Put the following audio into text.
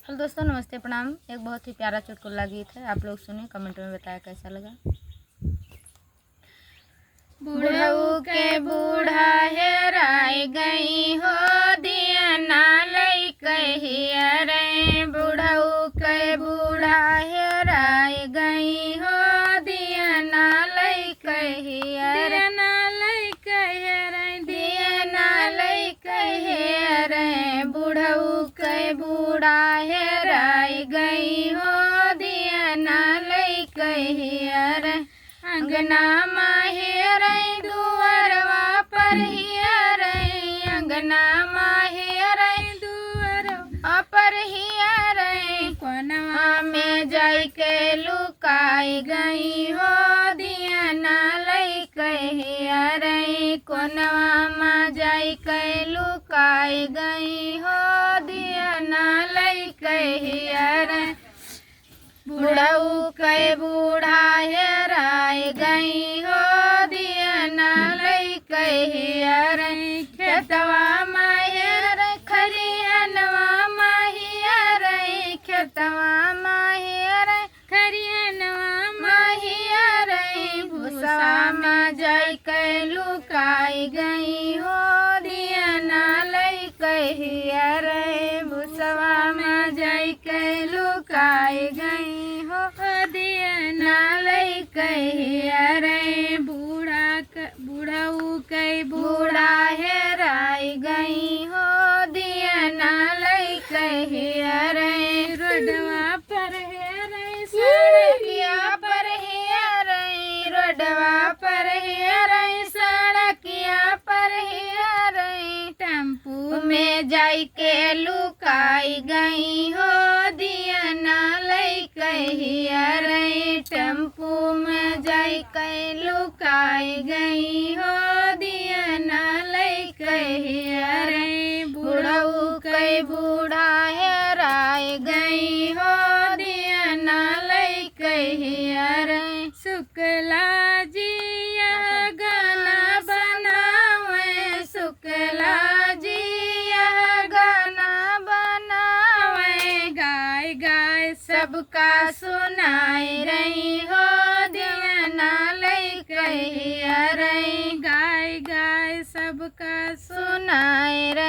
Hello दोस्तों, नमस्ते, प्रणाम। एक बहुत ही प्यारा चुटकुला गीत है, आप लोग सुनिए, कमेंट में बताया कैसा लगा। बुढ़ऊ के बूढ़ा हेराय गई हो, दिया ना लई कहिया रे। बुढ़ऊ के बूढ़ा हेराय गई हो, दिया ना लई कहिया रे। ना लई कहिया रे, दिया ना लई कहिया रे। बुढ़ऊ के बूढ़ा हेराय गई हो, दिया ना लई कहिया रे। अंगना माहेरई दुअरवा पर हियरई, अंगना माहेरई दुअरवा पर हियरई। कोनवा में जाई के लुकाई गई हो, दिया ना लई कहिया रे। कोनवा में जाई के लुकाई गई हो, दिया ना लई कहिया रे। बुढ़ऊ के बूढ़ा हेराय गई हो, दिया ना लई कहिया रे। खेतवा माहिर खरिहनवा माहिया रे, खेतवा माहिर खरिहनवा माहिया रे। भूसा में जाई के लुकाई गई हो, दिया ना लई कहिया रे। भूसवा में जाई के लुकाई गई हो, दिया ना लई कहिया रे। बुढ़ऊ के बूढ़ा हेराय गई हो, दिया ना लई कहिया रे। रोडवा पर हेराय सड़किया पर हेराय, रोडवा पर हेराय सड़किया पर हेराय। टेम्पू में जाई के लुकाई गई हो, दिया ना लई कहिया रे। टेम्पू में जाई के लुकाई गई हो, दिया ना लई कहिया रे। बुढ़ऊ के बूढ़ा हेराय गई हो, दिया ना लई कहिया रे। शुक्ला जी यह गाना बनावे, शुक्ला जी यह गाना बनावे। गाय गाय सबका सुनाई रही हो, दिया ना लई कहिया रे। गाय गाय सबका सुनाई रही।